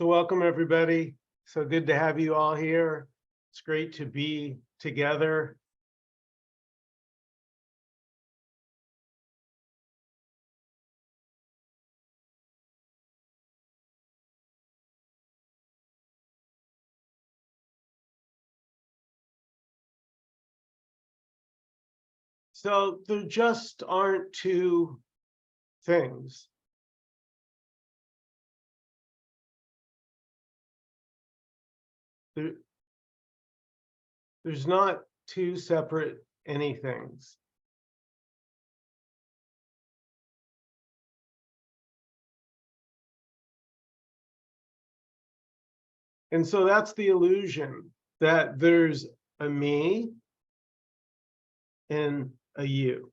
So welcome, everybody. So good to have you all here. It's great to be together. So there just aren't two things. There's not two separate anythings. And so that's the illusion, that there's a me and a you.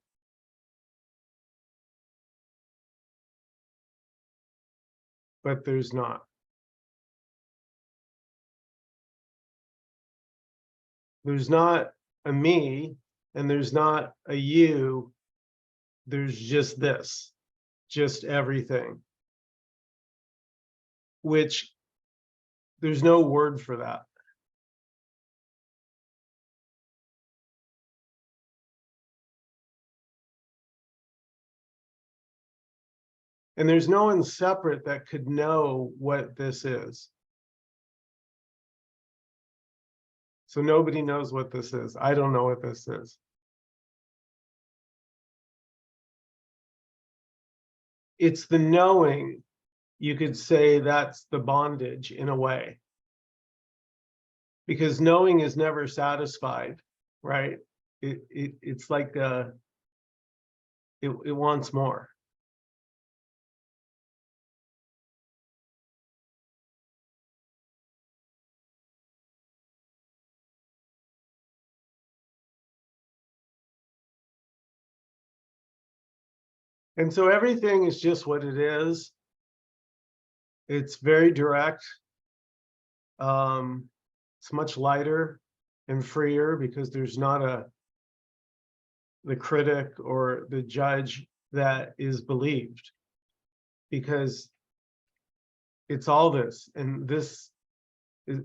But there's not. There's not a me and there's not a you. There's just this, just everything, which there's no word for that. And there's no one separate that could know what this is. So nobody knows what this is. I don't know what this is. It's the knowing. You could say that's the bondage in a way. Because knowing is never satisfied, right? It's like it wants more. And so everything is just what it is. It's very direct. It's much lighter and freer because there's not the critic or the judge that is believed, because it's all this, and this is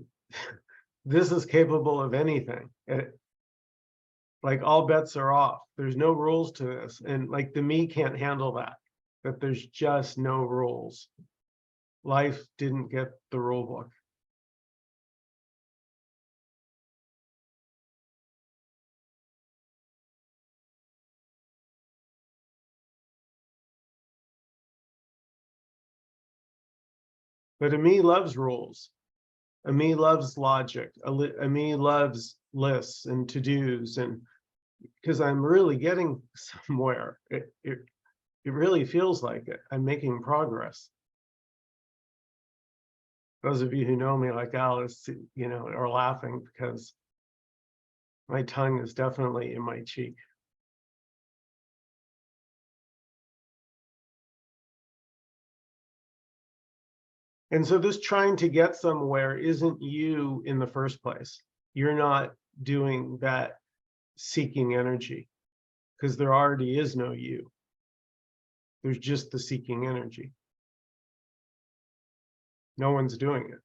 this is capable of anything. Like all bets are off. There's no rules to this, and like the me can't handle that there's just no rules. Life didn't get the rule book. But a me loves rules. A me loves logic. A me loves lists and to-dos, and because I'm really getting somewhere. It really feels like it. I'm making progress. Those of you who know me, like Alice, are laughing because my tongue is definitely in my cheek. And so this trying to get somewhere isn't you in the first place. You're not doing that seeking energy, because there already is no you. There's just the seeking energy. No one's doing it.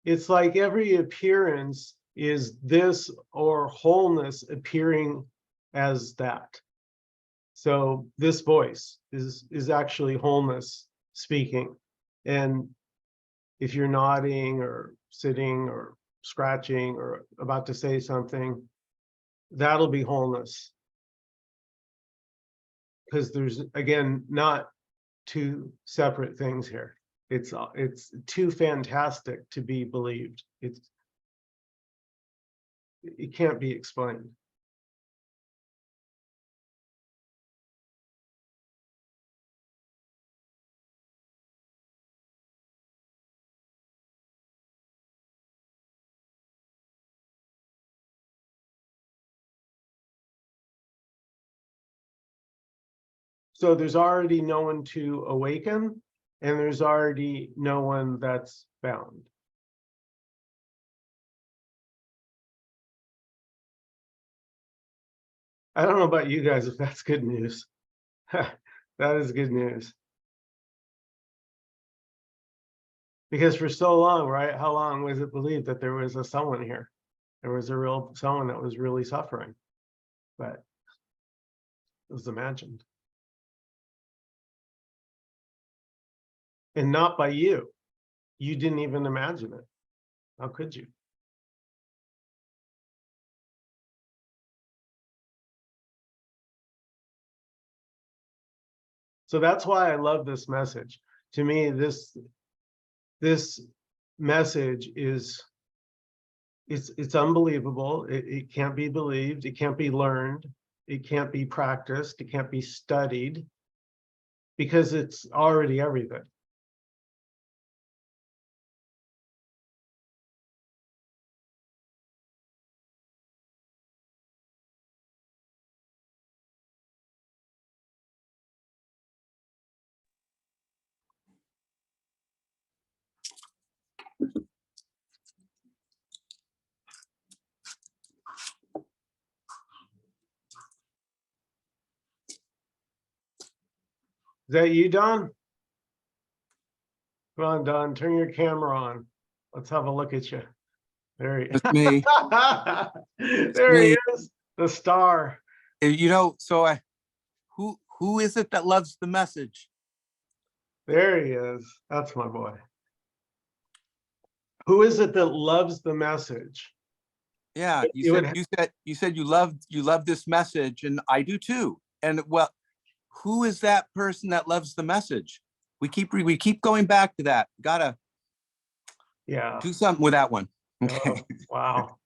It's like every appearance is this or wholeness appearing as that. So this voice is actually wholeness speaking. And if you're nodding or sitting or scratching or about to say something, that'll be wholeness. Because there's, again, not two separate things here. It's too fantastic to be believed. It can't be explained. So there's already no one to awaken, and there's already no one that's bound. I don't know about you guys if that's good news. That is good news. Because for so long, right? How long was it believed that there was a someone here? There was a real someone that was really suffering, but it was imagined. And not by you. You didn't even imagine it. How could you? So that's why I love this message. To me, this message is it's unbelievable. It can't be believed. It can't be learned. It can't be practiced. It can't be studied, because it's already everything. Is that you, Don? Come on, Don, turn your camera on. Let's have a look at you. There he is. It's me. There he is, the star. You know, so who is it that loves the message? There he is. That's my boy. Who is it that loves the message? Yeah, you said you love this message, and I do too. And well, who is that person that loves the message? We keep going back to that. Gotta do something with that one. Okay. Wow.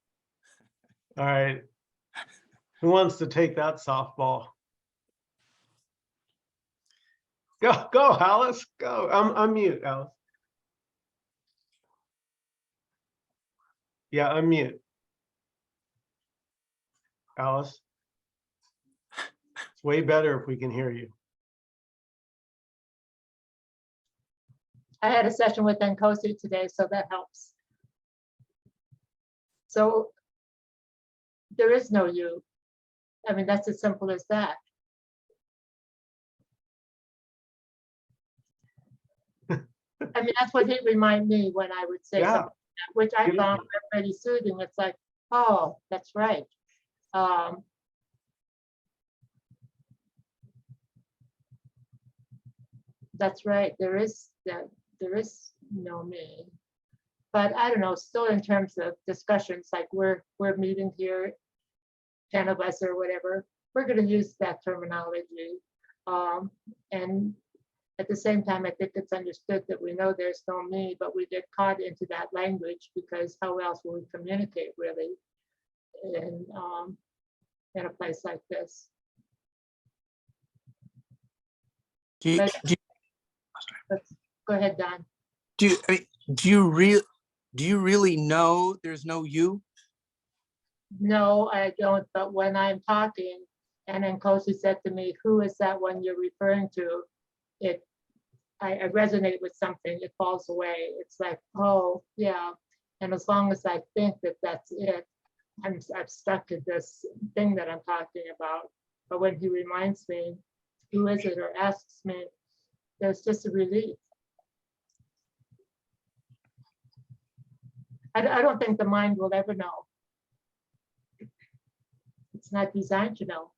All right. Who wants to take that softball? Go, Alice. Go. Unmute, Alice. Yeah, unmute. Alice. It's way better if we can hear you. I had a session with Nkosi today, so that helps. So there is no you. I mean, that's as simple as that. I mean, that's what he'd remind me when I would say something, which I found pretty soothing. It's like, oh, that's right. That's right. There is no me. But I don't know, still in terms of discussions, like we're meeting here, 10 of us or whatever, we're going to use that terminology. And at the same time, I think it's understood that we know there's no me, but we get caught into that language because how else will we communicate really in a place like this? Go ahead, Don. Do you really know there's no you? No, I don't. But when I'm talking, and then Nkosi said to me, "Who is that one you're referring to?" I resonate with something. It falls away. It's like, oh yeah. And as long as I think that that's it, I'm stuck to this thing that I'm talking about. But when he reminds me, "Who is it?" or asks me, there's just a relief. I don't think the mind will ever know. It's not designed to know.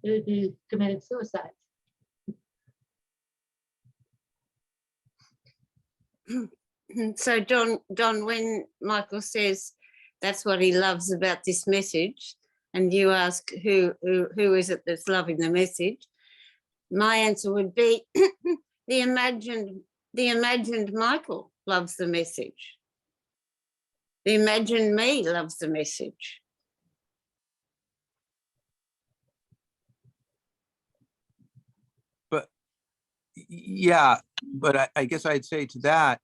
It would be committing suicide. So Don, when Michael says That's what he loves about this message. And you ask who is it that's loving the message? My answer would be the imagined Michael loves the message. The imagined me loves the message. But yeah, but I guess I'd say to that,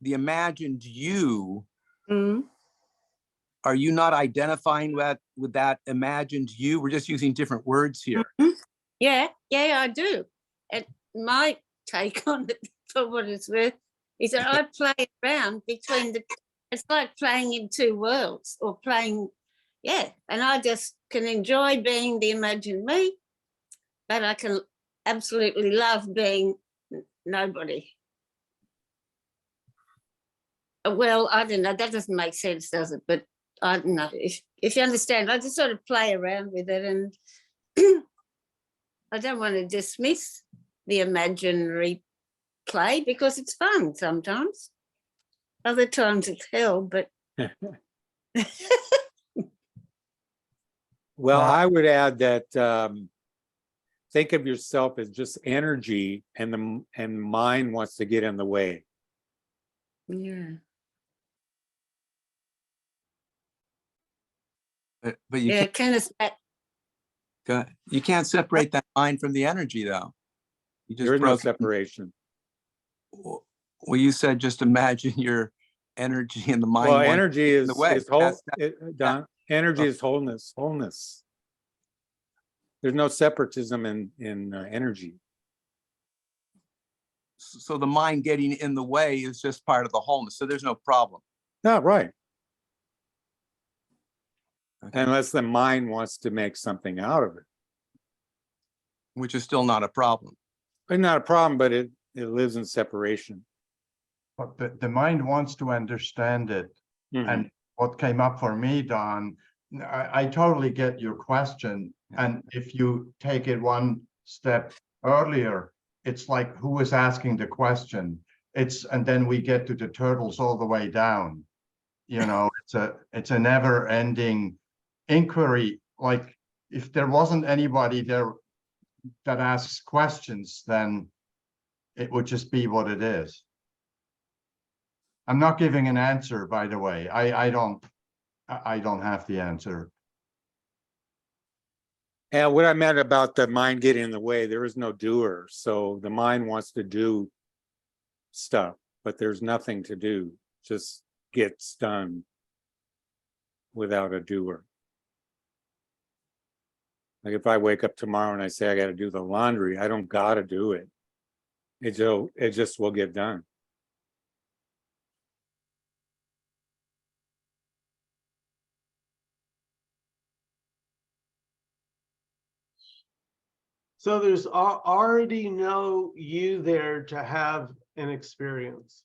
the imagined you, are you not identifying with that imagined you? We're just using different words here. Yeah, I do. And my take on it, for what it's worth, is that I play around between it's like playing in two worlds or playing, and I just can enjoy being the imagined me, but I can absolutely love being nobody. Well, I don't know, that doesn't make sense, does it? But I don't know, if you understand, I just sort of play around with it, and I don't want to dismiss the imaginary play because it's fun sometimes. Other times it's hell, but Well, I would add that think of yourself as just energy, and mind wants to get in the way. yeah. But you Yeah, you can't separate that mind from the energy, though. You just There is no broke it. separation. Well, you said just imagine your energy and the mind. Well, one energy is the way. whole. Don, energy is wholeness. Wholeness. There's no separatism in energy. So the mind getting in the way is just part of the wholeness. So there's no problem. No, right. Okay. Unless the mind wants to make something out of it. Which is still not a problem. But not a problem, but it lives in separation. But the mind wants to understand it. And what came up for me, Don, I totally get your question. And if you take it one step earlier, it's like, who is asking the question? And then we get to the turtles all the way down. You know, it's a never ending inquiry. Like, if there wasn't anybody there that asks questions, then it would just be what it is. I'm not giving an answer, by the way. I don't have the answer. And what I meant about the mind getting in the way, there is no doer. So the mind wants to do stuff, but there's nothing to do. Just gets done without a doer. Like if I wake up tomorrow and I say I got to do the laundry, I don't got to do it. It just will get done. So there's already no you there to have an experience.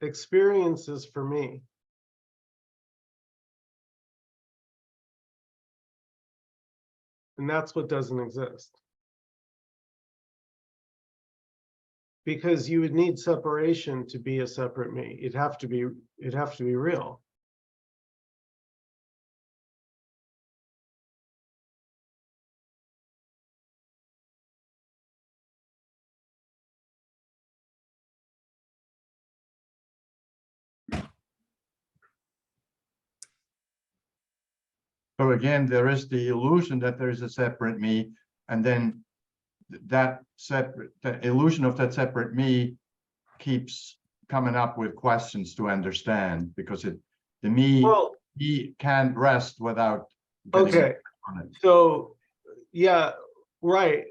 Experiences for me. And that's what doesn't exist. Because you would need separation to be a separate me. It'd have to be real. So again, there is the illusion that there is a separate me, and then the illusion of that separate me keeps coming up with questions to understand, because the me, Well, he can't rest without okay. on it. So, yeah, right.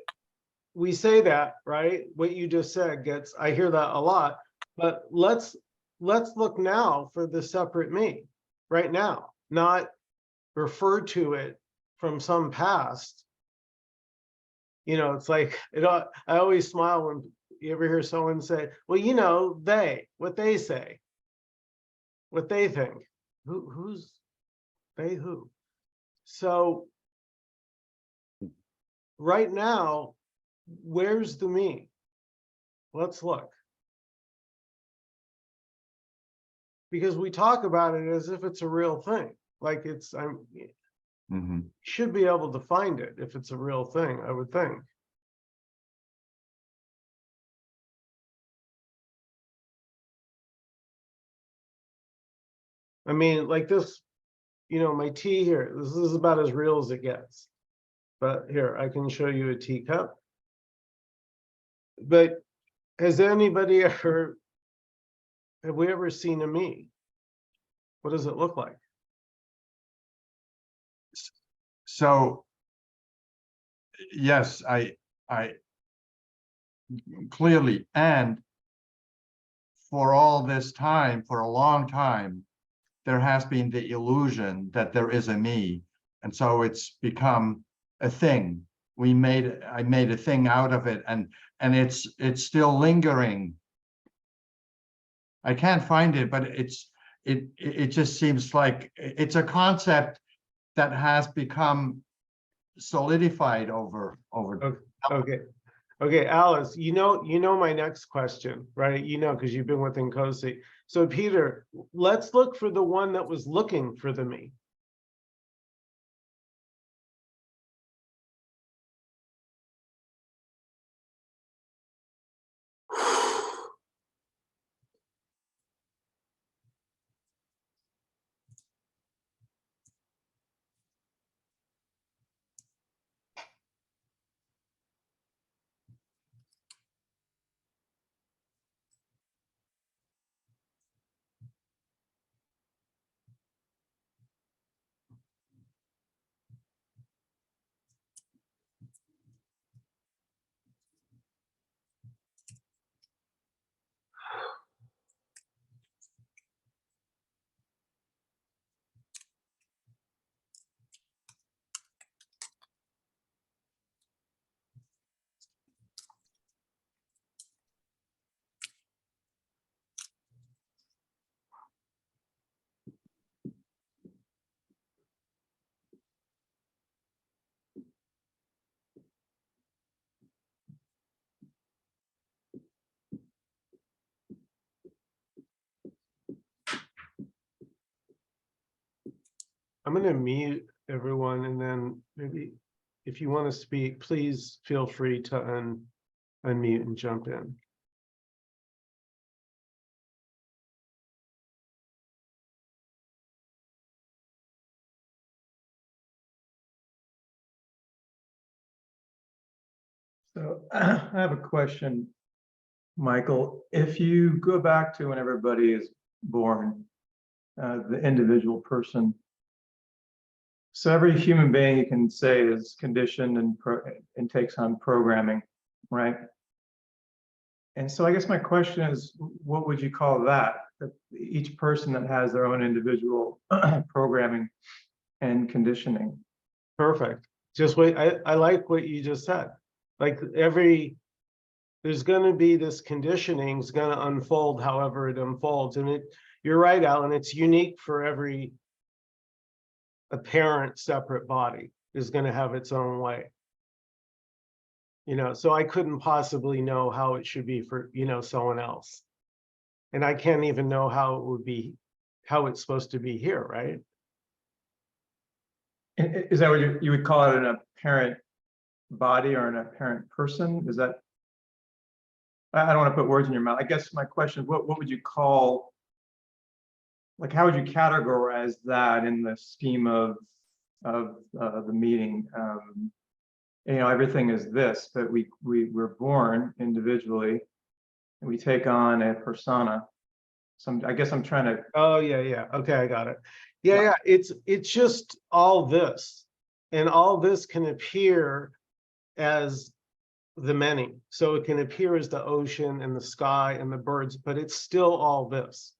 We say that, right? What you just said I hear that a lot, but let's look now for the separate me right now, not refer to it from some past. You know, it's like, I always smile when you ever hear someone say, well, you know, what they say, what they think. Who's they, who? So right now, where's the me? Let's look. Because we talk about it as if it's a real thing, like it's, Mhm. should be able to find it if it's a real thing, I would think. I mean, like this, my tea here, this is about as real as it gets. But here, I can show you a teacup. But has anybody ever, have we ever seen a me? What does it look like? So, yes, I clearly, and for all this time, for a long time, there has been the illusion that there is a me. And so it's become a thing. I made a thing out of it, and it's still lingering. I can't find it, but it just seems like it's a concept that has become solidified over. Okay, Alice, you know my next question, right? Because you've been with Nkosi. So Peter, let's look for the one that was looking for the me. I'm going to mute everyone, and then maybe if you want to speak, please feel free to unmute and jump in. So I have a question, Michael. If you go back to when everybody is born, the individual person, so every human being you can say is conditioned and takes on programming, right? And so I guess my question is, what would you call that? Each person that has their own individual programming and conditioning. Perfect. Just wait. I like what you just said. Like there's going to be this conditioning is going to unfold however it unfolds. And you're right, Alan, it's unique for every apparent separate body is going to have its own way. So I couldn't possibly know how it should be for, someone else. And I can't even know how it would be, how it's supposed to be here, right? Is that what you would call it, an apparent body or an apparent person? Is that, I don't want to put words in your mouth. I guess my question, what would you call, like, how would you categorize that in the scheme of the meeting? Everything is this, but we're born individually and we take on a persona. So I guess I'm trying to. Oh, yeah. Okay, I got it. Yeah. It's just all this, and all this can appear as the many. So it can appear as the ocean and the sky and the birds, but it's still all this.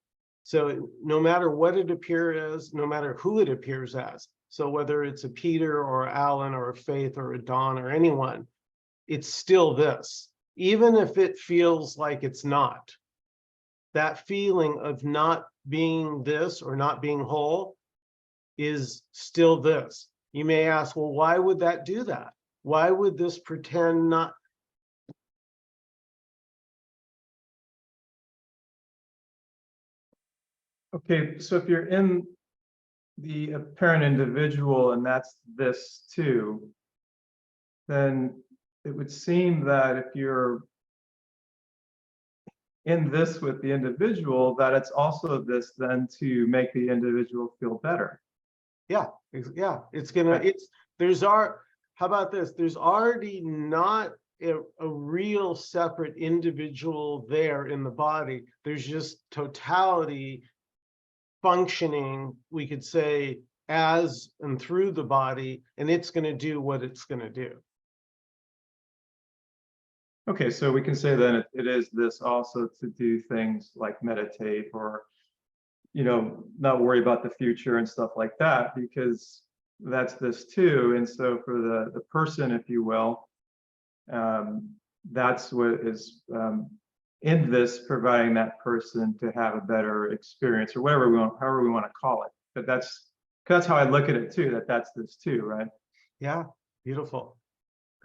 So no matter what it appears as, no matter who it appears as, so whether it's a Peter or Alan or a Faith or a Dawn or anyone, it's still this, even if it feels like it's not. That feeling of not being this or not being whole is still this. You may ask, well, why would that do that? Why would this pretend not? Okay, so if you're in the apparent individual and that's this too, then it would seem that if you're in this with the individual, that it's also this then to make the individual feel better. Yeah, it's gonna, Right. how about this? There's already not a real separate individual there in the body. There's just totality functioning, we could say, as and through the body, and it's gonna do what it's gonna do. Okay, so we can say then it is this also to do things like meditate or, not worry about the future and stuff like that, because that's this too. And so for the person, if you will, that's what is in this, providing that person to have a better experience or whatever however we want to call it. But that's how I look at it too, that's this too, right? Yeah, beautiful.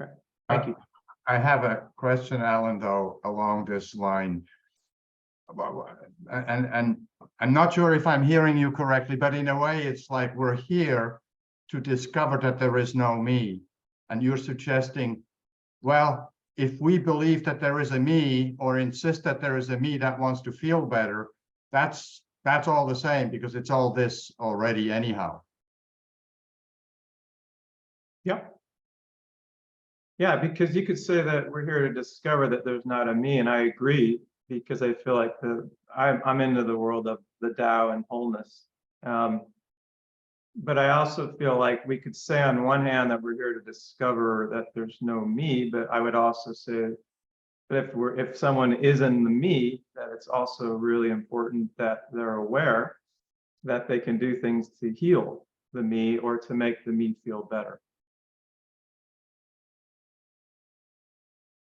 Okay, thank you. I have a question, Alan, though, along this line. And I'm not sure if I'm hearing you correctly, but in a way, it's like we're here to discover that there is no me. And you're suggesting, well, if we believe that there is a me or insist that there is a me that wants to feel better, that's all the same because it's all this already anyhow. Yep. Yeah, because you could say that we're here to discover that there's not a me, and I agree, because I feel like I'm into the world of the Tao and wholeness. But I also feel like we could say on one hand that we're here to discover that there's no me, but I would also say that if someone is in the me, that it's also really important that they're aware that they can do things to heal the me or to make the me feel better.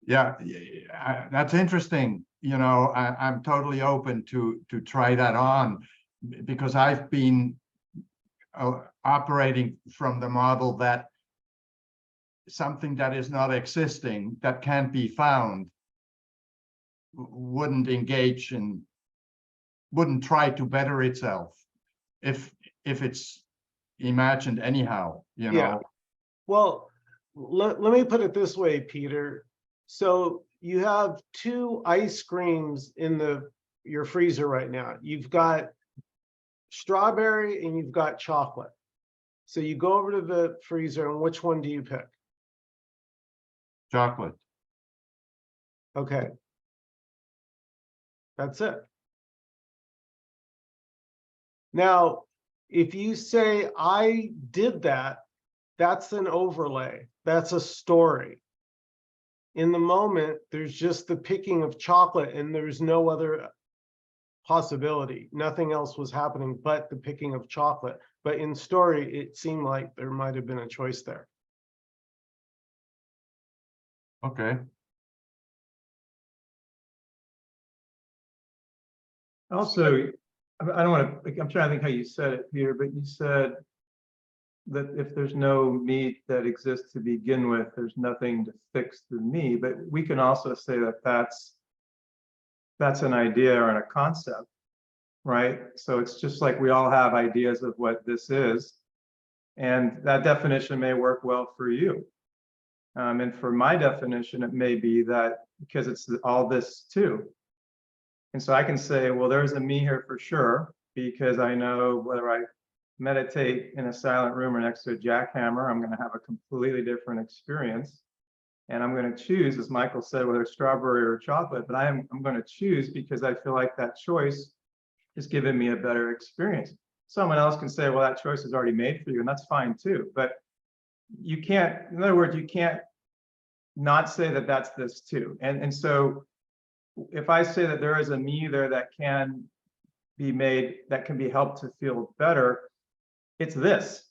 Yeah, that's interesting. I'm totally open to try that on because I've been operating from the model that something that is not existing, that can't be found, wouldn't engage in, wouldn't try to better itself if it's imagined anyhow, Yeah. Well, let me put it this way, Peter. So you have 2 ice creams in your freezer right now. You've got strawberry and you've got chocolate. So you go over to the freezer and which one do you pick? Chocolate. Okay. That's it. Now, if you say I did that, that's an overlay. That's a story. In the moment, there's just the picking of chocolate and there's no other possibility. Nothing else was happening but the picking of chocolate. But in story, it seemed like there might have been a choice there. Okay. Also, I don't want to, I'm trying to think how you said it, Peter, but you said that if there's no me that exists to begin with, there's nothing to fix the me. But we can also say that that's an idea or a concept, right? So it's just like we all have ideas of what this is, and that definition may work well for you. And for my definition, it may be that because it's all this too. And so I can say, well, there's a me here for sure, because I know whether I meditate in a silent room or next to a jackhammer, I'm going to have a completely different experience. And I'm going to choose, as Michael said, whether it's strawberry or chocolate, but I'm going to choose because I feel like that choice is giving me a better experience. Someone else can say, well, that choice is already made for you, and that's fine too. But you can't, in other words, you can't not say that that's this too. And so if I say that there is a me there that can be made, that can be helped to feel better, it's this.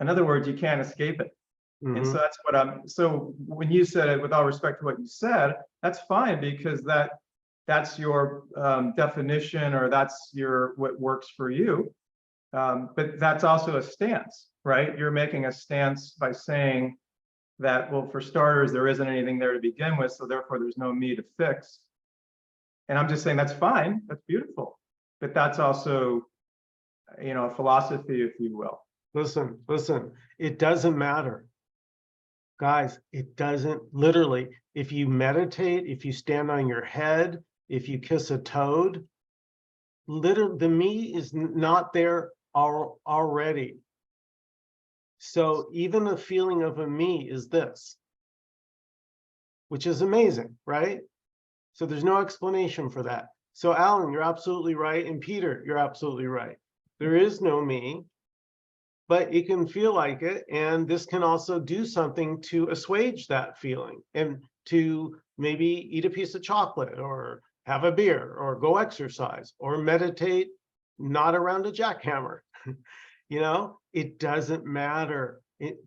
In other words, you can't escape it. And so that's what so when you said it, with all respect to what you said, that's fine, because that's your definition, or that's what works for you. But that's also a stance, right? You're making a stance by saying that, well, for starters, there isn't anything there to begin with, so therefore there's no me to fix. And I'm just saying that's fine, that's beautiful. But that's also a philosophy, if you will. Listen, it doesn't matter. Guys, it doesn't, literally, if you meditate, if you stand on your head, if you kiss a toad, literally, the me is not there already. So even the feeling of a me is this, which is amazing, right? So there's no explanation for that. So Alan, you're absolutely right. And Peter, you're absolutely right. There is no me, but it can feel like it. And this can also do something to assuage that feeling and to maybe eat a piece of chocolate or have a beer or go exercise or meditate, not around a jackhammer. You know, it doesn't matter.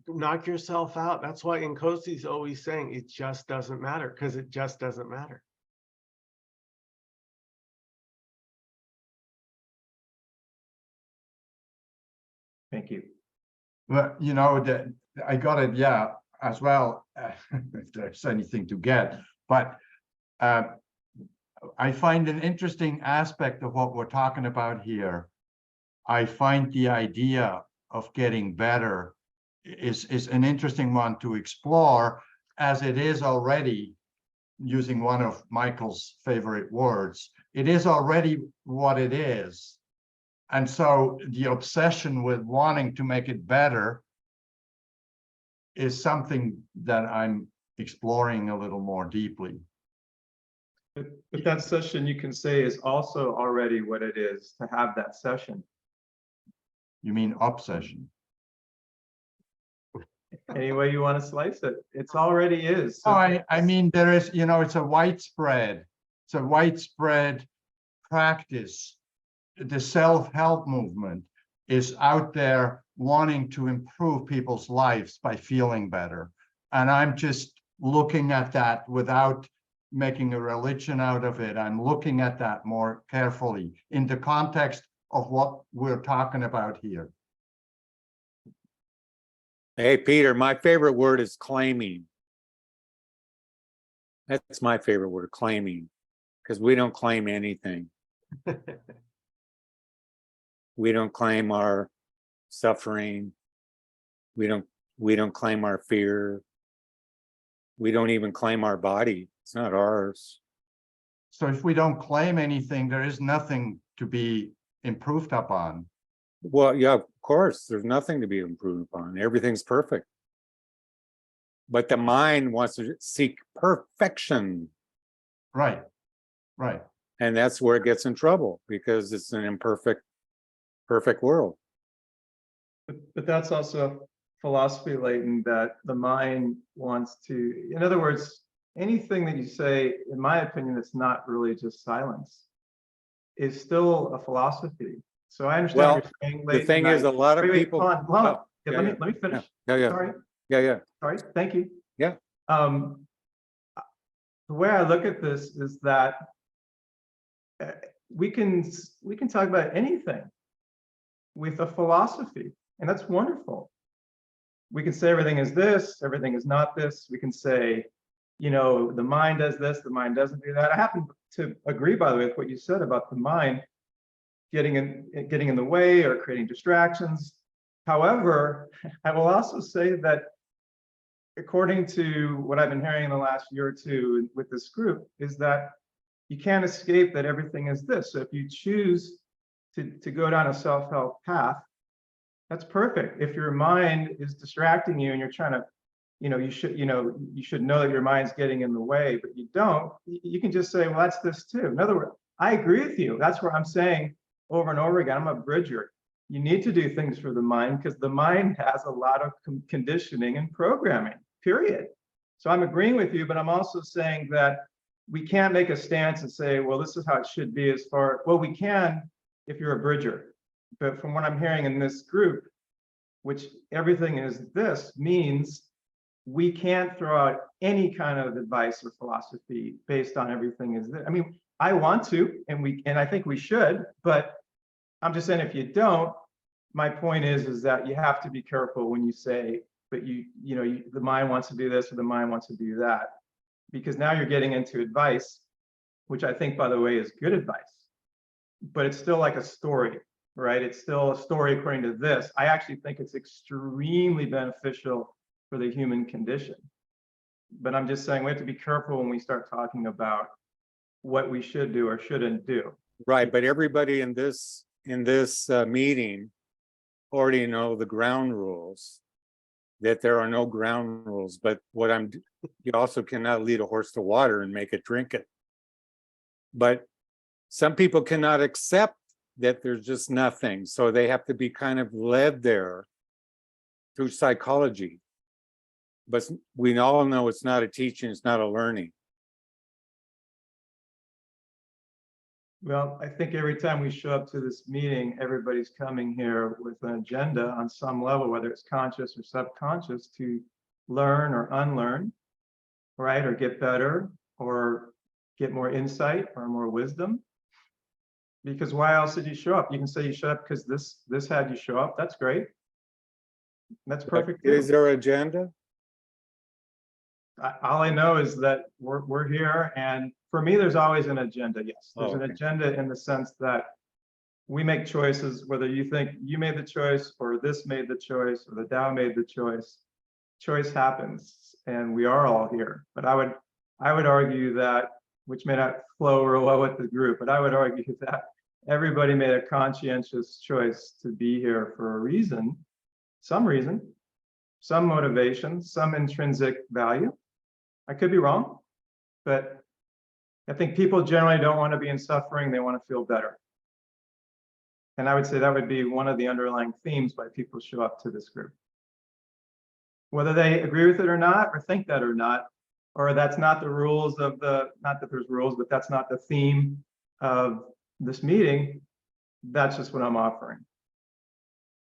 Knock yourself out. That's why Nkosi's always saying it just doesn't matter, because it just doesn't matter. Thank you. Well, I got it, yeah, as well, if there's anything to get. But I find an interesting aspect of what we're talking about here. I find the idea of getting better is an interesting one to explore, as it is already, using one of Michael's favorite words, it is already what it is. And so the obsession with wanting to make it better is something that I'm exploring a little more deeply. But that session, you can say, is also already what it is to have that session. You mean obsession? Any way you want to slice it, it's already is. Oh, I mean, there is, it's a widespread practice. The self-help movement is out there wanting to improve people's lives by feeling better. And I'm just looking at that without making a religion out of it. I'm looking at that more carefully in the context of what we're talking about here. Hey, Peter, my favorite word is claiming. That's my favorite word, claiming, because we don't claim anything. We don't claim our suffering. We don't claim our fear. We don't even claim our body. It's not ours. So if we don't claim anything, there is nothing to be improved upon. Well, yeah, of course, there's nothing to be improved upon. Everything's perfect. But the mind wants to seek perfection. Right. And that's where it gets in trouble, because it's an perfect world. But that's also philosophy, Leighton, that the mind wants to, in other words, anything that you say, in my opinion, that's not really just silence, is still a philosophy. So I understand what you're saying, Leighton. The thing is, a lot of people. Hold on. Yeah, let me finish. Yeah. Sorry. Yeah. Sorry. Thank you. Yeah. The way I look at this is that we can talk about anything with a philosophy, and that's wonderful. We can say everything is this, everything is not this. We can say, the mind does this, the mind doesn't do that. I happen to agree, by the way, with what you said about the mind getting in the way or creating distractions. However, I will also say that according to what I've been hearing in the last year or two with this group, is that you can't escape that everything is this. So if you choose to go down a self-help path, that's perfect. If your mind is distracting you and you're trying to, you should know that your mind's getting in the way, but you don't, you can just say, well, that's this too. In other words, I agree with you. That's where I'm saying over and over again, I'm a bridger. You need to do things for the mind because the mind has a lot of conditioning and programming, period. So I'm agreeing with you, but I'm also saying that we can't make a stance and say, well, this is how it should be well, we can if you're a bridger. But from what I'm hearing in this group, which everything is this, means we can't throw out any kind of advice or philosophy based on everything is this. I mean, I want to, and I think we should, but I'm just saying if you don't, my point is that you have to be careful when you say, but the mind wants to do this or the mind wants to do that, because now you're getting into advice, which I think, by the way, is good advice, but it's still like a story. right? It's still a story according to this. I actually think it's extremely beneficial for the human condition. But I'm just saying we have to be careful when we start talking about what we should do or shouldn't do. Right, but everybody in this meeting already know the ground rules, that there are no ground rules, but you also cannot lead a horse to water and make it drink it. But some people cannot accept that there's just nothing, so they have to be kind of led there through psychology. But we all know it's not a teaching, it's not a learning. Well, I think every time we show up to this meeting, everybody's coming here with an agenda on some level, whether it's conscious or subconscious, to learn or unlearn, right? Or get better, or get more insight or more wisdom. Because why else did you show up? You can say you showed up because this had you show up. That's great. That's perfect. Is there an agenda? All I know is that we're here, and for me, there's always an agenda. Yes, there's an Okay. agenda in the sense that we make choices, whether you think you made the choice or this made the choice or the Tao made the choice. Choice happens, and we are all here. But I would argue that, which may not flow real well with the group, but I would argue that everybody made a conscientious choice to be here for a reason, some motivation, some intrinsic value. I could be wrong, but I think people generally don't want to be in suffering. They want to feel better. And I would say that would be one of the underlying themes why people show up to this group. Whether they agree with it or not, or think that or not, or that's not the rules of not that there's rules, but that's not the theme of this meeting, that's just what I'm offering.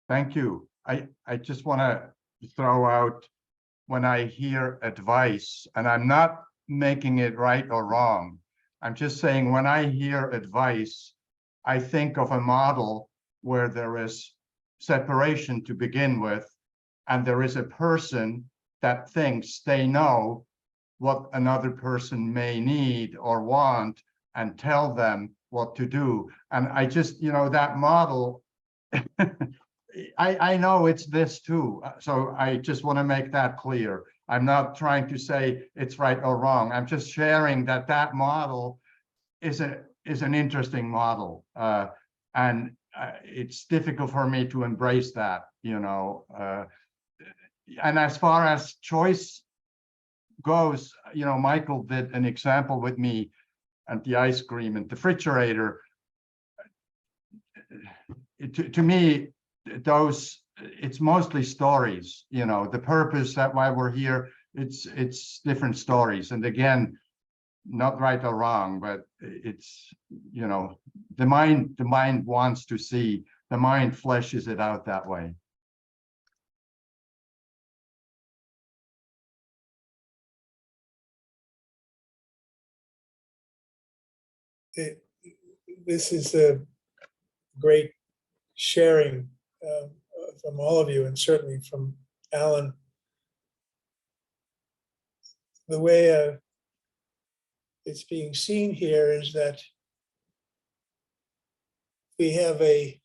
Thank you. I just want to throw out, when I hear advice, and I'm not making it right or wrong, I'm just saying when I hear advice, I think of a model where there is separation to begin with, and there is a person that thinks they know what another person may need or want and tell them what to do. And I just, that model, I know it's this too. So I just want to make that clear. I'm not trying to say it's right or wrong. I'm just sharing that model is an interesting model. And it's difficult for me to embrace that, and as far as choice goes, Michael did an example with me and the ice cream and the refrigerator. To me, it's mostly stories, the purpose, that why we're here, it's different stories. And again, not right or wrong, but it's, the mind wants to see, the mind fleshes it out that way. This is a great sharing from all of you, and certainly from Alan. The way it's being seen here is that we have a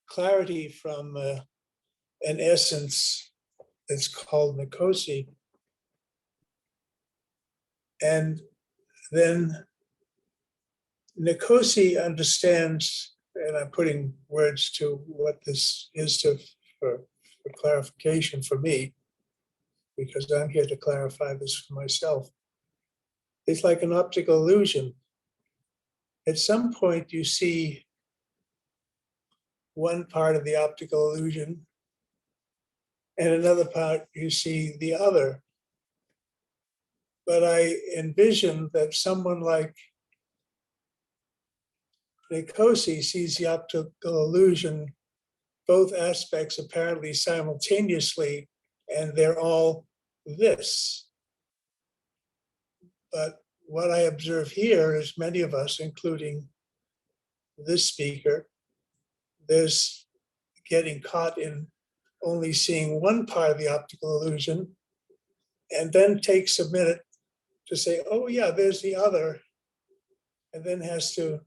clarity from an essence that's called Nkosi, and then Nkosi understands, and I'm putting words to what this is for clarification for me, because I'm here to clarify this for myself. It's like an optical illusion. At some point, you see one part of the optical illusion, and another part, you see the other. But I envision that someone like Nkosi sees the optical illusion, both aspects apparently simultaneously, and they're all this. But what I observe here is many of us, including this speaker, there's getting caught in only seeing one part of the optical illusion, and then takes a minute to say, oh yeah, there's the other, and then has to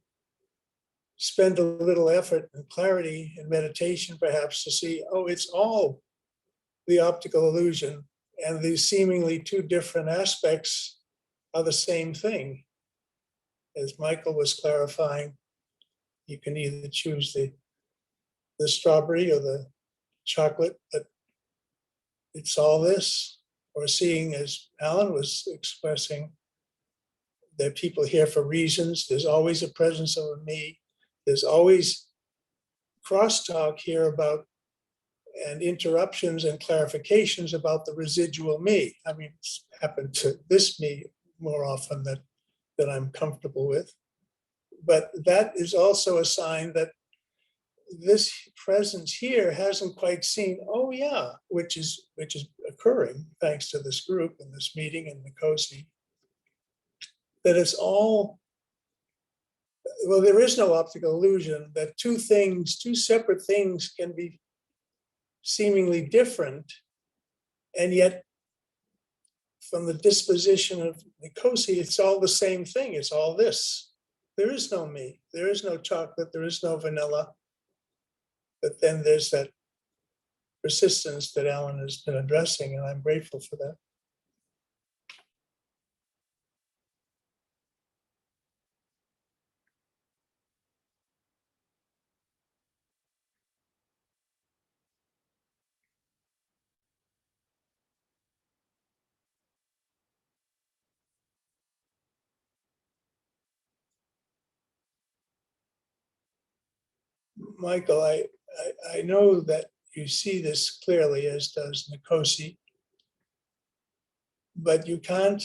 spend a little effort and clarity and meditation perhaps to see, oh, it's all the optical illusion, and these seemingly two different aspects are the same thing. As Michael was clarifying, you can either choose the strawberry or the chocolate, but it's all this. Or seeing, as Alan was expressing, that people here for reasons, there's always a presence of a me, there's always crosstalk here about, and interruptions and clarifications about the residual me. I mean, it's happened to this me more often that I'm comfortable with. But that is also a sign that this presence here hasn't quite seen, oh yeah, which is occurring thanks to this group and this meeting and Nkosi, that it's all, well, there is no optical illusion, that two separate things can be seemingly different, and yet from the disposition of Nkosi, it's all the same thing, it's all this. There is no me, there is no chocolate, there is no vanilla. But then there's that persistence that Alan has been addressing, and I'm grateful for that. Michael, I know that you see this clearly, as does Nkosi, but you can't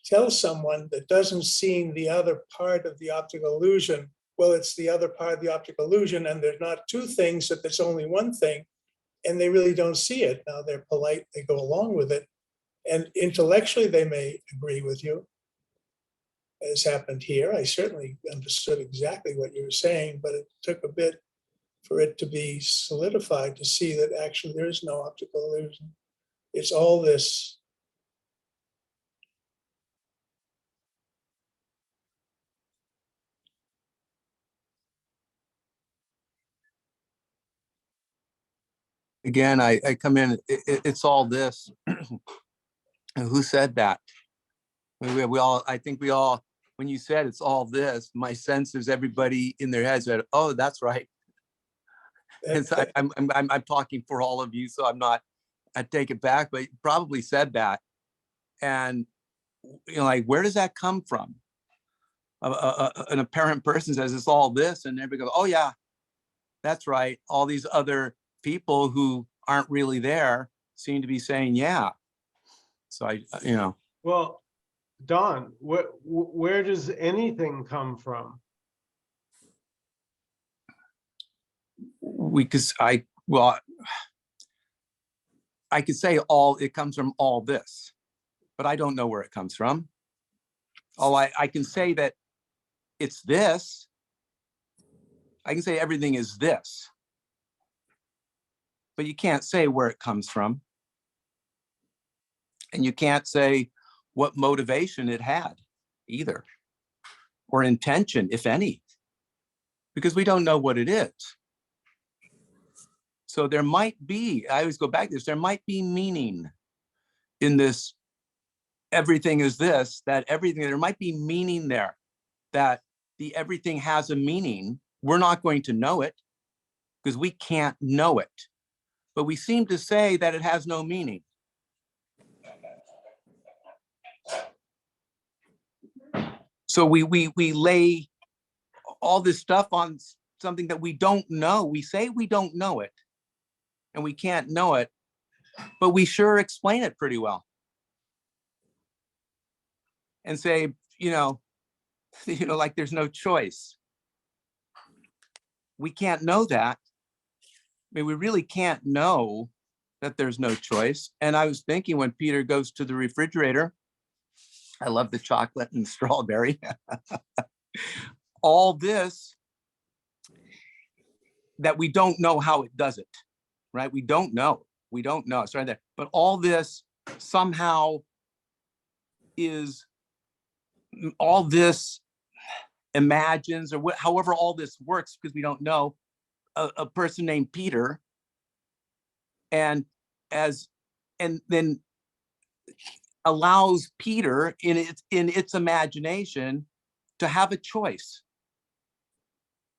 tell someone that doesn't see the other part of the optical illusion, well, it's the other part of the optical illusion, and there's not two things, that there's only one thing, and they really don't see it. Now they're polite, they go along with it, and intellectually they may agree with you, as happened here. I certainly understood exactly what you were saying, but it took a bit for it to be solidified to see that actually there is no optical illusion. It's all this. Again, I come in, it's all this. Who said that? We all, I think we all, when you said it's all this, my sense is everybody in their heads said, oh, that's right. And so I'm talking for all of you, so I'm not, I take it back, but you probably said that. And, you know, like, where does that come from? An apparent person says it's all this, and everybody goes, oh yeah, that's right. All these other people who aren't really there seem to be saying, yeah. So you know. Well, Don, where does anything come from? I could say it comes from all this, but I don't know where it comes from. I can say that it's this. I can say everything is this, but you can't say where it comes from. And you can't say what motivation it had either, or intention, if any, because we don't know what it is. So there might be, I always go back to this, there might be meaning in this, everything is this, that everything, there might be meaning there, that the everything has a meaning. We're not going to know it because we can't know it, but we seem to say that it has no meaning. So we lay all this stuff on something that we don't know. We say we don't know it and we can't know it, but we sure explain it pretty well. And say, you know, like there's no choice. We can't know that. I mean, we really can't know that there's no choice. And I was thinking, when Peter goes to the refrigerator, I love the chocolate and strawberry. All this that we don't know how it does it, right? We don't know. It's right there. But all this somehow is, all this imagines, or however all this works, because we don't know, a person named Peter, and then allows Peter in its imagination to have a choice.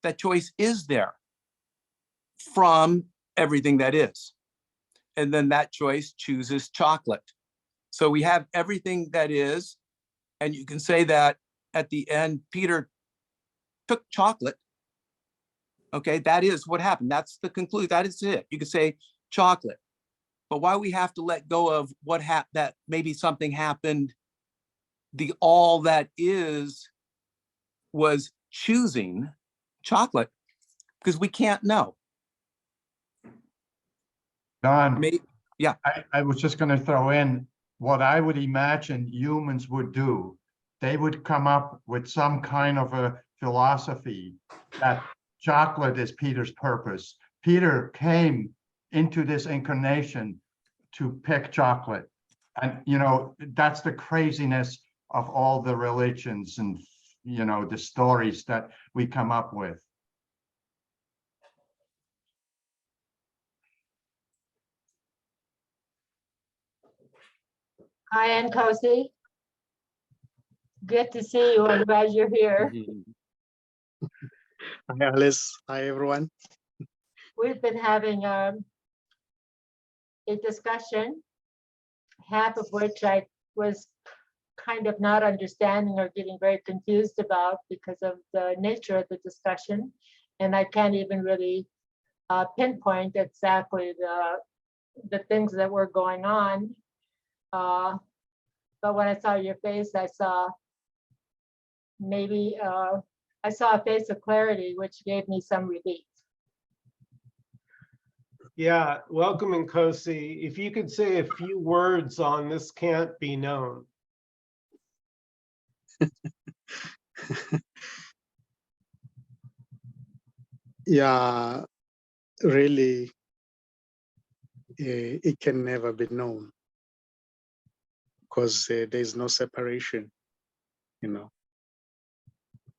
That choice is there from everything that is. And then that choice chooses chocolate. So we have everything that is, and you can say that at the end, Peter took chocolate. Okay, that is what happened. That's the conclusion. That is it. You could say chocolate. But why we have to let go of what that maybe something happened, the all that is was choosing chocolate, because we can't know. Don, Maybe, yeah. I was just going to throw in what I would imagine humans would do. They would come up with some kind of a philosophy that chocolate is Peter's purpose. Peter came into this incarnation to pick chocolate. And, you know, that's the craziness of all the religions and, you know, the stories that we come up with. Hi, Nkosi. Good to see you. I'm glad you're here. Hi, Alice. Hi, everyone. We've been having a discussion, half of which I was kind of not understanding or getting very confused about because of the nature of the discussion. And I can't even really pinpoint exactly the things that were going on. But when I saw your face, I saw maybe I saw a face of clarity, which gave me some relief. Yeah, welcome, Nkosi. If you could say a few words on This Can't Be Known. Yeah, really, it can never be known because there's no separation, you know,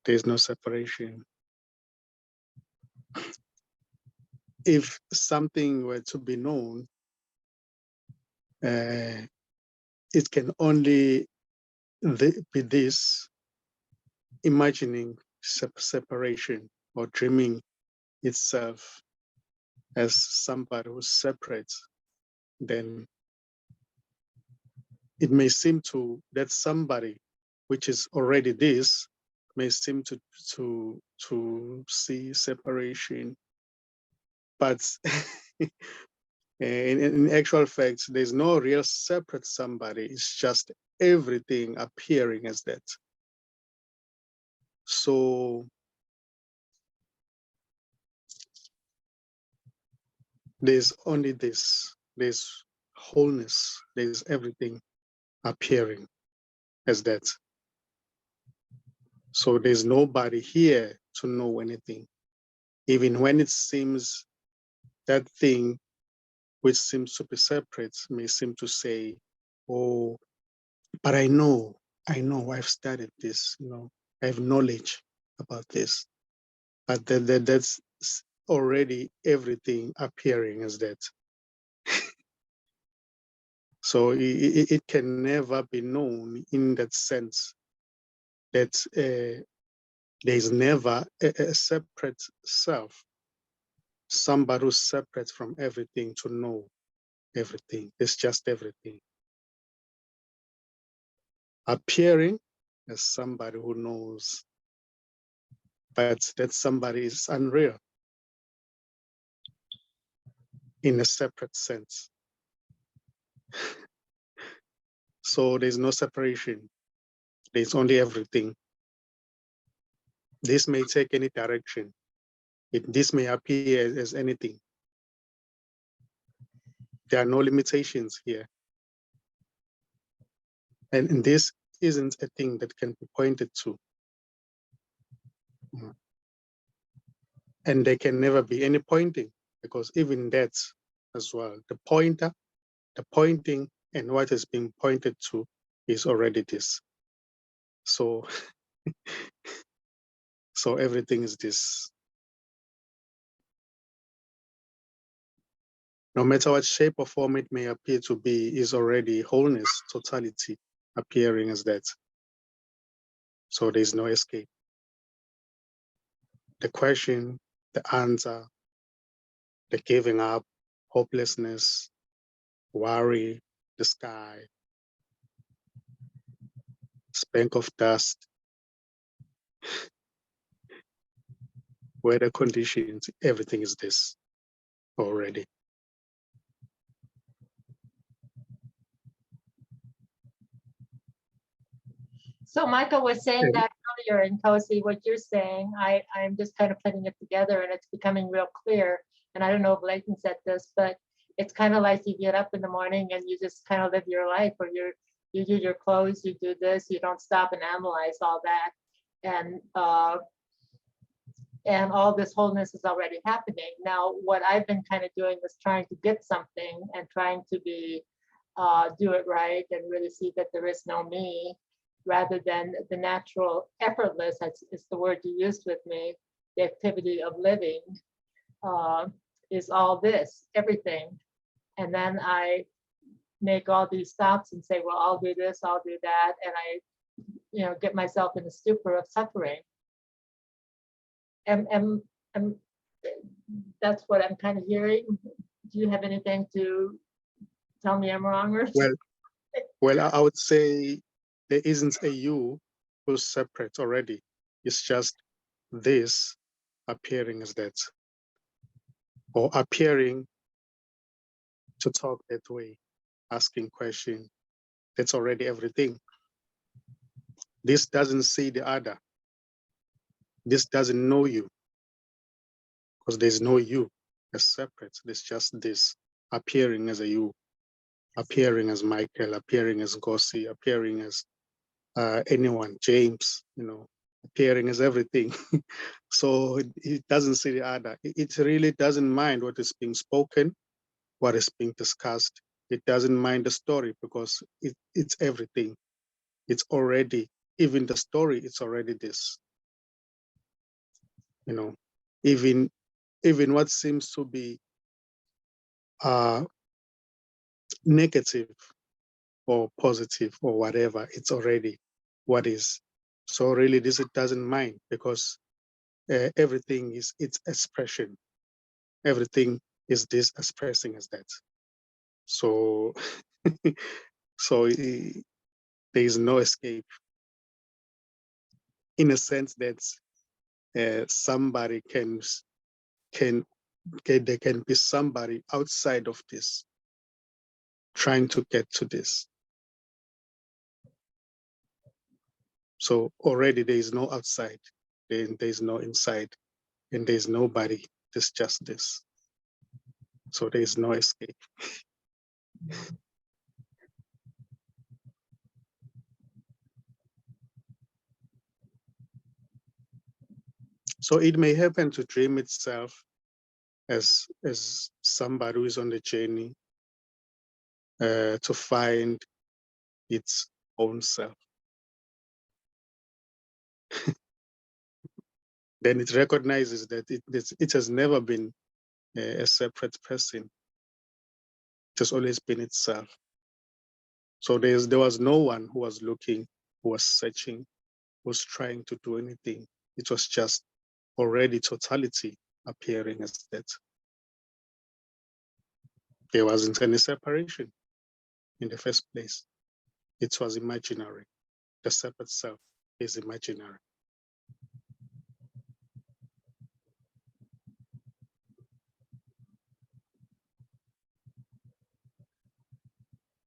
there's no separation. If something were to be known, it can only be this, imagining separation or dreaming itself as somebody who's separate. Then it may seem to that somebody which is already this may seem to see separation, but in actual fact, there's no real separate somebody. It's just everything appearing as that. So there's only this, there's wholeness, there's everything appearing as that. So there's nobody here to know anything. Even when it seems that thing which seems to be separate may seem to say, oh, but I know I've studied this, you know, I have knowledge about this. But that's already everything appearing as that. So it can never be known in that sense that there's never a separate self, somebody who's separate from everything to know everything. It's just everything. Appearing as somebody who knows, but that somebody is unreal in a separate sense. So there's no separation. There's only everything. This may take any direction. This may appear as anything. There are no limitations here. And this isn't a thing that can be pointed to. And there can never be any pointing, because even that as well, the pointer, the pointing, and what is being pointed to is already this. So So everything is this. No matter what shape or form it may appear to be, is already wholeness, totality, appearing as that. So there's no escape. The question, the answer, the giving up, hopelessness, worry, the sky, speck of dust, weather conditions, everything is this already. So Michael was saying Yeah. that earlier, and Nkosi, what you're saying, I'm just kind of putting it together and it's becoming real clear. And I don't know if Leighton said this, but it's kind of like you get up in the morning and you just kind of live your life, or you do your clothes, you do this, you don't stop and analyze all that. And all this wholeness is already happening. Now, what I've been kind of doing is trying to get something and trying to do it right and really see that there is no me, rather than the natural, effortless, is the word you used with me, the activity of living is all this, everything. And then I make all these stops and say, well, I'll do this, I'll do that. And I, get myself in a stupor of suffering. And that's what I'm kind of hearing. Do you have anything to tell me I'm wrong or? Well, I would say there isn't a you who's separate already. It's just this appearing as that, or appearing to talk that way, asking question. That's already everything. This doesn't see the other. This doesn't know you, because there's no you as separate. There's just this appearing as a you, appearing as Michael, appearing as Nkosi, appearing as anyone, James, appearing as everything. So it doesn't see the other. It really doesn't mind what is being spoken, what is being discussed. It doesn't mind the story, because it's everything. It's already, even the story, it's already this. Even what seems to be negative or positive or whatever, it's already what is. So really this, it doesn't mind, because everything is its expression. Everything is this expressing as that. So, so there is no escape, in a sense that somebody there can be somebody outside of this trying to get to this. So already there is no outside, there is no inside, and there is nobody. There's just this. So there is no escape. So it may happen to dream itself as somebody who is on the journey to find its own self. Then it recognizes that it has never been a separate person. It has always been itself. So there was no one who was looking, who was searching, who was trying to do anything. It was just already totality appearing as that. There wasn't any separation in the first place. It was imaginary. The separate self is imaginary.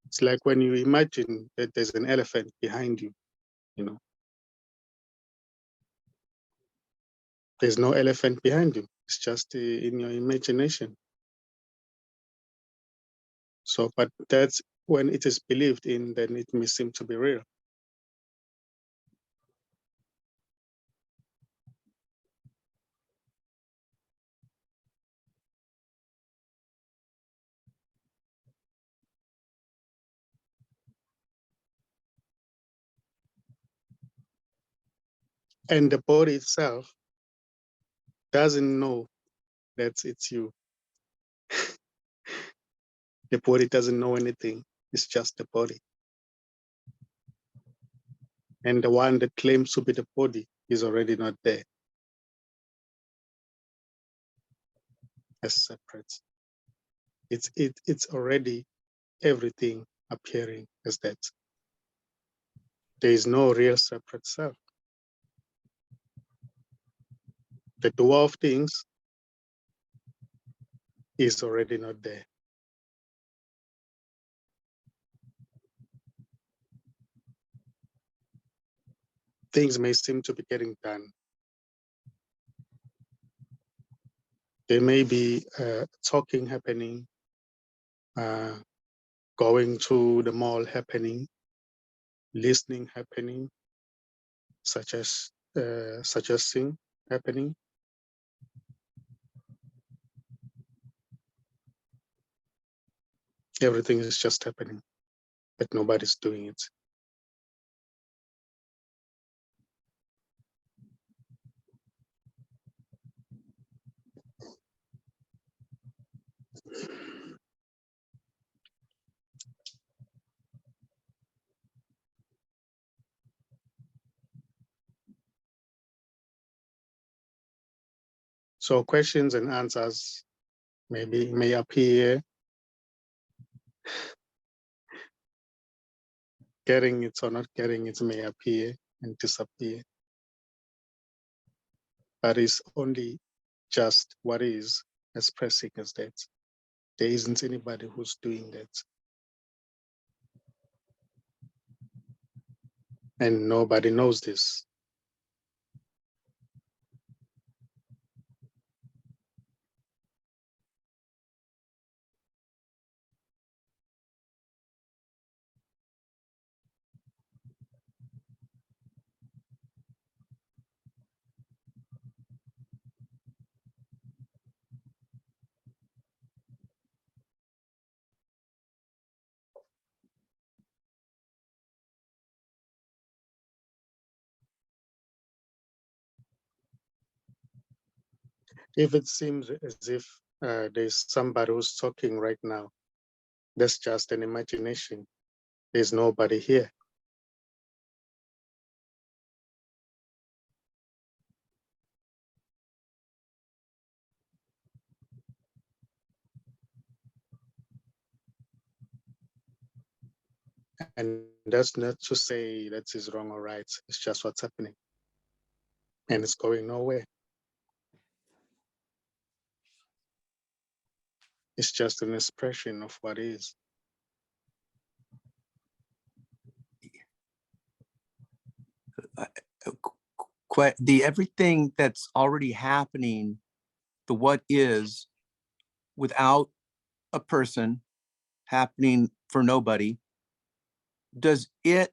It's like when you imagine that there's an elephant behind you, There's no elephant behind you. It's just in your imagination. So, but that's when it is believed in, then it may seem to be real. And the body itself doesn't know that it's you. The body doesn't know anything. It's just the body. And the one that claims to be the body is already not there. As separate. It's already everything appearing as that. There is no real separate self. The doer of things is already not there. Things may seem to be getting done. There may be talking happening, going to the mall happening, listening happening, such as suggesting happening. Everything is just happening, but nobody's doing it. So questions and answers may appear. Getting it or not getting it may appear and disappear. But it's only just what is expressing as that. There isn't anybody who's doing that. And nobody knows this. If it seems as if there's somebody who's talking right now, that's just an imagination. There's nobody here. And that's not to say that is wrong or right. It's just what's happening. And it's going nowhere. It's just an expression of what is. The everything that's already happening, the what is, without a person, happening for nobody, does it,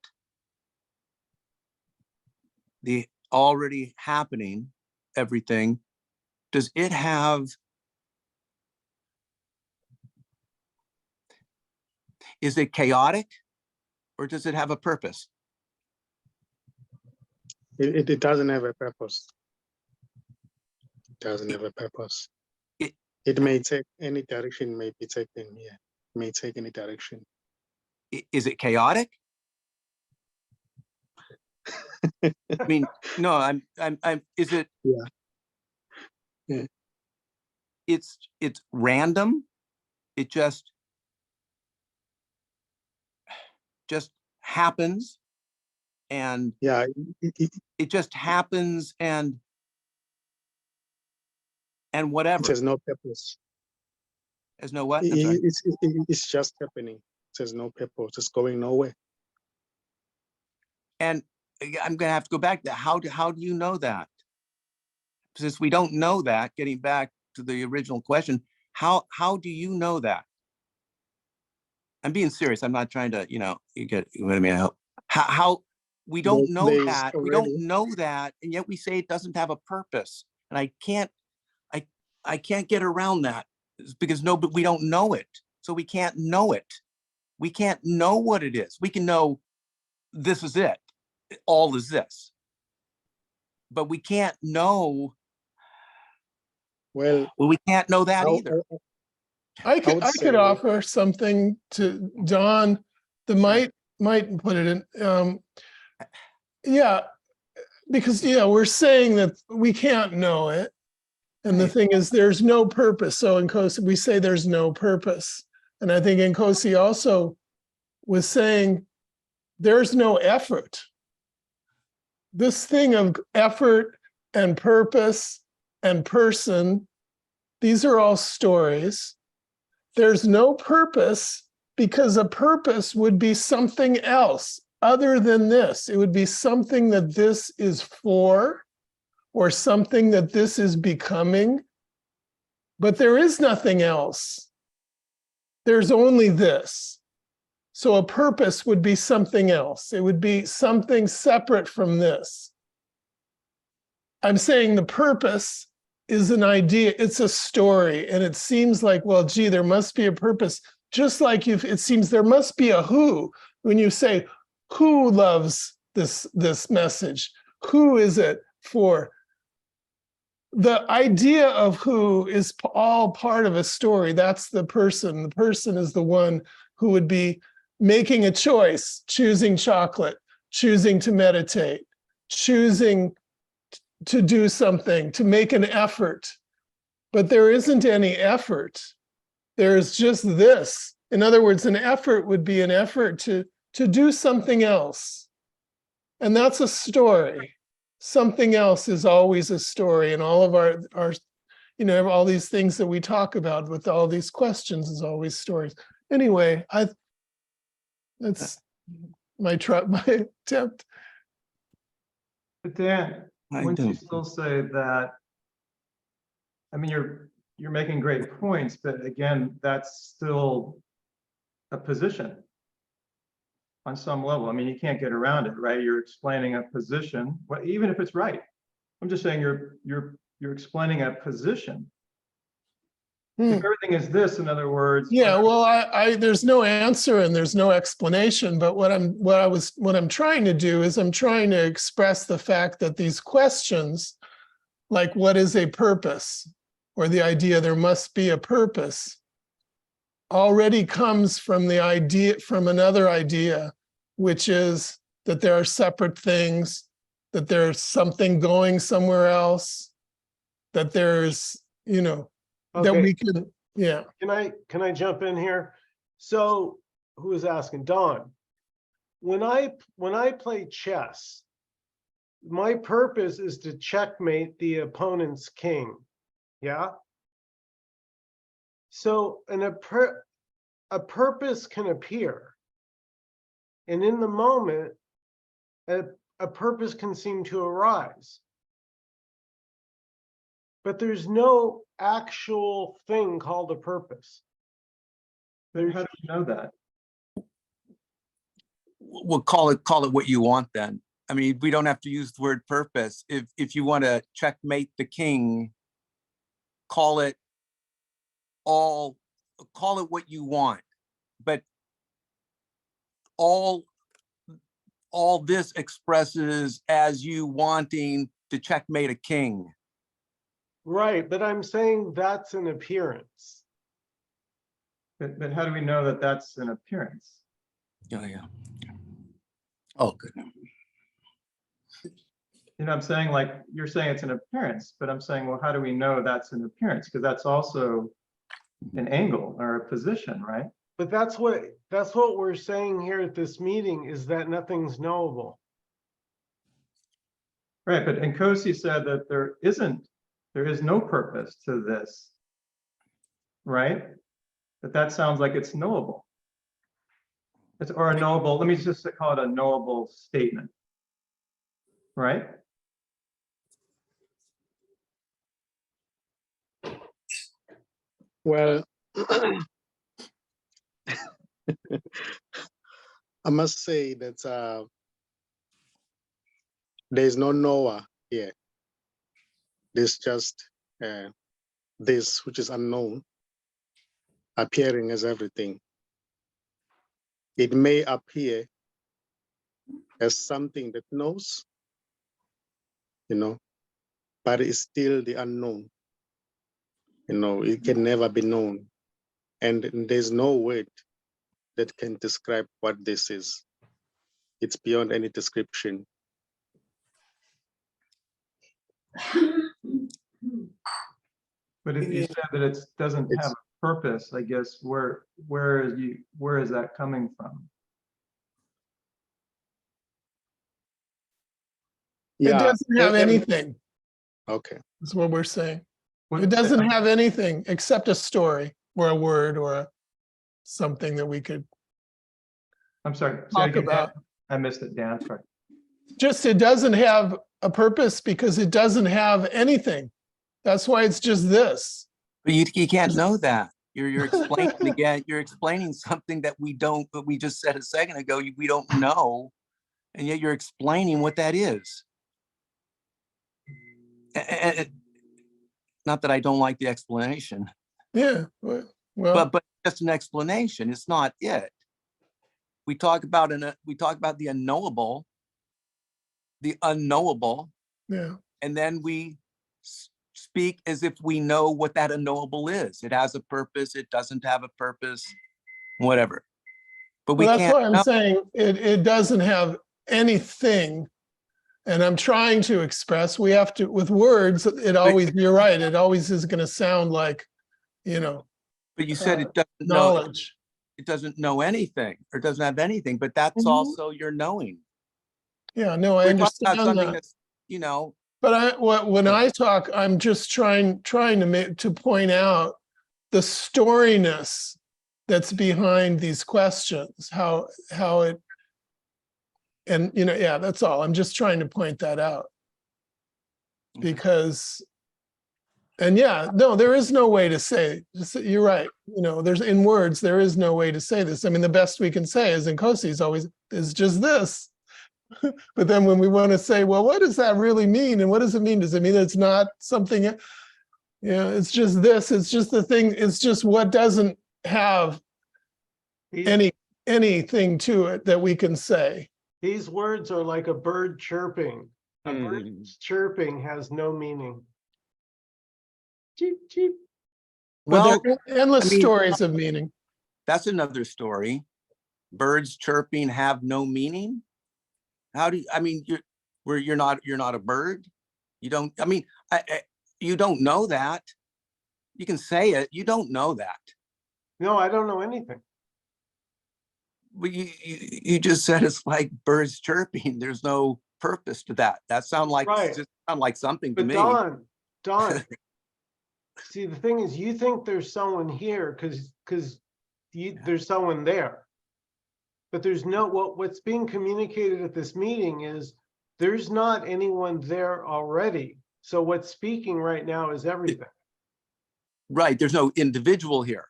the already happening, everything, does it have, is it chaotic or does it have a purpose? It doesn't have a purpose. It doesn't have a purpose. It may take any direction, may be taken here. It may take any direction. Is it chaotic? I mean, no, I'm, is it? Yeah. Yeah. It's random. It just happens. And yeah, it just happens and whatever. It has no purpose. There's no what? It's just happening. It has no purpose. It's going nowhere. And I'm going to have to go back to how do you know that? Since we don't know that, getting back to the original question, how do you know that? I'm being serious. I'm not trying to, you get what I mean. How we don't know that. We don't know that, and yet we say it doesn't have a purpose. And I can't get around that because but we don't know it. So we can't know it. We can't know what it is. We can know this is it. All is this. But we can't know Well, Well, we can't know that I- either. I would could say- offer something to Don that might put it in. Yeah, because, we're saying that we can't know it. And the Right. thing is, there's no purpose. So Nkosi, we say there's no purpose. And I think Nkosi also was saying there's no effort. This thing of effort and purpose and person, these are all stories. There's no purpose because a purpose would be something else other than this. It would be something that this is for or something that this is becoming. But there is nothing else. There's only this. So a purpose would be something else. It would be something separate from this. I'm saying the purpose is an idea, it's a story, and it seems like, well, gee, there must be a purpose. Just like it seems there must be a who. When you say, who loves this message? Who is it for? The idea of who is all part of a story. That's the person. The person is the one who would be making a choice, choosing chocolate, choosing to meditate, choosing to do something, to make an effort. But there isn't any effort. There's just this. In other words, an effort would be an effort to do something else. And that's a story. Something else is always a story, and all of our all these things that we talk about with all these questions is always stories. Anyway, that's my attempt. But Dan, I wouldn't you don't. still say that, I mean, you're making great points, but again, that's still a position on some level. I mean, you can't get around it, right? You're explaining a position, well, even if it's right. I'm just saying you're explaining a position. If everything is this, in other words. Yeah, well, I there's no answer and there's no explanation, but what I'm trying to do is I'm trying to express the fact that these questions, like what is a purpose, or the idea there must be a purpose, already comes from the idea, from another idea, which is that there are separate things, that there's something going somewhere else, that there's, that Okay. we can, yeah. Can I jump in here? So who is asking? Don. When I play chess, my purpose is to checkmate the opponent's king. Yeah. So a purpose can appear. And in the moment, a purpose can seem to arise. But there's no actual thing called a purpose. How do you know that? We'll call it what you want then. I mean, we don't have to use the word purpose. If you want to checkmate the king, call it what you want. But all this expresses as you wanting to checkmate a king. Right, but I'm saying that's an appearance. But how do we know that that's an appearance? Yeah. Oh, good. I'm saying, like, you're saying it's an appearance, but I'm saying, well, how do we know that's an appearance? Because that's also an angle or a position, right? But that's what we're saying here at this meeting, is that nothing's knowable. Right, but Nkosi said that there is no purpose to this, right? But that sounds like it's knowable. Or a knowable, let me just call it a knowable statement, right? Well, I must say that there's no knower here. There's just this, which is unknown, appearing as everything. It may appear as something that knows, but it's still the unknown. It can never be known. And there's no word that can describe what this is. It's beyond any description. But if you said that it doesn't have a purpose, I guess where is that coming from? Yeah. It doesn't have anything, Okay. is what we're saying. What- It doesn't have anything except a story or a word or something that we could I'm sorry. say talk again, Dan. about. I missed it, Dan. Sorry. Just, it doesn't have a purpose because it doesn't have anything. That's why it's just this. But you can't know that. You're explaining again, you're explaining something that we just said a second ago, we don't know. And yet you're explaining what that is. Not that I don't like the explanation, Yeah, well, but just an explanation. It's not it. We talk about the unknowable, yeah. and then we speak as if we know what that unknowable is. It has a purpose. It doesn't have a purpose, whatever. But we Well, that's can't why I'm know. saying it doesn't have anything. And I'm trying to express, we have to, with words, you're right, it always is going to sound like, But you said it doesn't know. knowledge. It doesn't know anything or doesn't have anything. But that's Mhm. also your knowing. Yeah, no, I We're talking about understand something that. that's, But when I talk, I'm just trying to point out the storiness that's behind these questions, how it, and yeah, that's all. I'm just trying to point that out. Okay. Because, and yeah, no, there is no way to say, you're right. There's in words, there is no way to say this. I mean, the best we can say is Nkosi's always is just this. But then when we want to say, well, what does that really mean? And what does it mean? Does it mean it's not something, it's just this, it's just the thing, it's just what doesn't have anything to it that we can say. These words are like a bird chirping. A bird's chirping has no meaning. Cheep, cheep. But well, there are endless I mean, stories of meaning. that's another story. Birds chirping have no meaning. How do you, I mean, you're not a bird. You don't, I mean, you don't know that. You can say it. You don't know that. No, I don't know anything. But you just said it's like birds chirping. There's no purpose to that. That sound like Right. just sound like something to But me. Don, see, the thing is, you think there's someone here because there's someone there. But there's no, what's being communicated at this meeting is there's not anyone there already. So what's speaking right now is everything. Right. There's no individual here.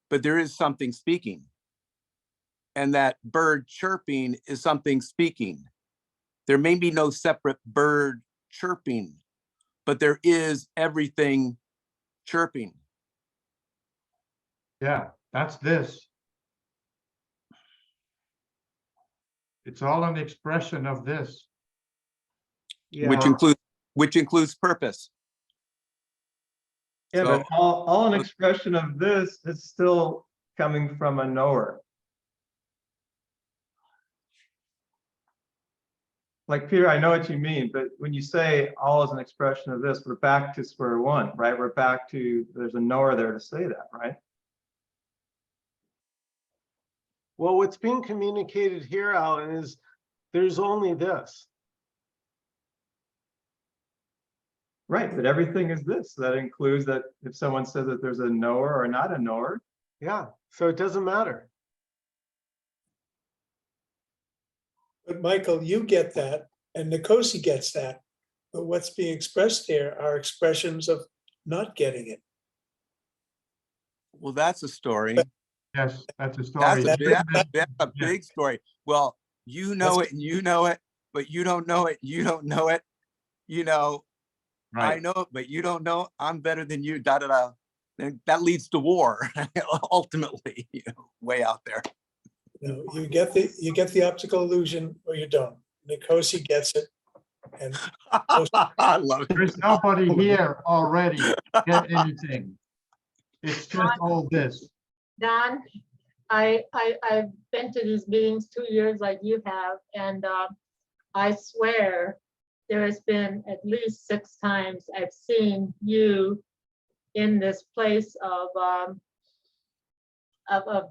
But there is something speaking. And that bird chirping is something speaking. There may be no separate bird chirping, but there is everything chirping. Yeah, that's this. It's all an expression of this. Yeah. which includes purpose. Yeah, So- but all an expression of this is still coming from a knower. Like, Peter, I know what you mean, but when you say all is an expression of this, we're back to square one, right? We're back to, there's a knower there to say that, right? Well, what's being communicated here, Alan, is there's only this. Right, but everything is this. That includes that if someone says that there's a knower or not a knower. Yeah, so it doesn't matter. But Michael, you get that, and Nkosi gets that. But what's being expressed here are expressions of not getting it. Well, that's a story. Yes, that's a story. That's a big story. Well, you know it and you know it, but you don't know it. You don't know it. I Right. know it, but you don't know. I'm better than you. Da da da. And that leads to war, ultimately. Way out there. You get the optical illusion or you don't. Nkosi gets it. And I love it. There's nobody here already get anything. It's just all this. Don, I've been to these meetings 2 years like you have, and I swear there has been at least 6 times I've seen you in this place of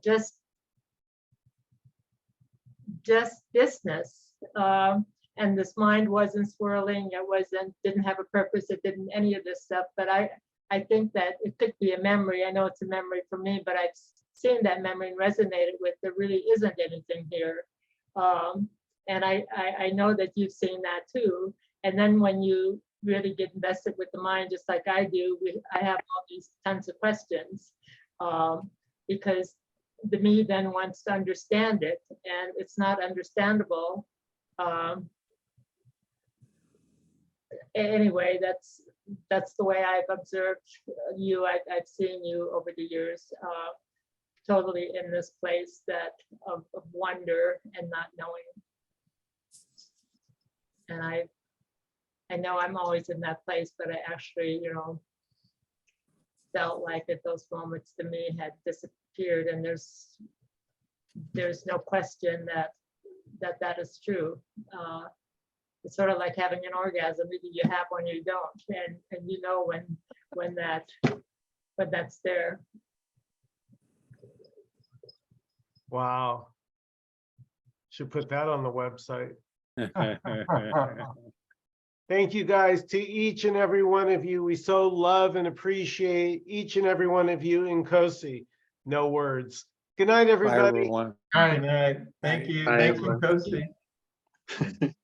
just business. And this mind wasn't swirling, didn't have a purpose, it didn't any of this stuff, but I think that it could be a memory. I know it's a memory for me, but I've seen that memory and resonated with, there really isn't anything here. And I know that you've seen that too. And then when you really get invested with the mind, just like I do, I have all these tons of questions, because the me then wants to understand it, and it's not understandable. Anyway, that's the way I've observed you. I've seen you over the years, totally in this place of wonder and not knowing. And I know I'm always in that place, but I actually, felt like at those moments the me had disappeared, and there's no question that is true. It's sort of like having an orgasm. Either you have one or you don't, and you know when that's there. Wow. Should put that on the website. Thank you guys to each and every one of you. We so love and appreciate each and every one of you in Nkosi. No words. Good night, Bye, everybody. everyone. Good night. Thank you. Bye, Thank you, everyone. Nkosi.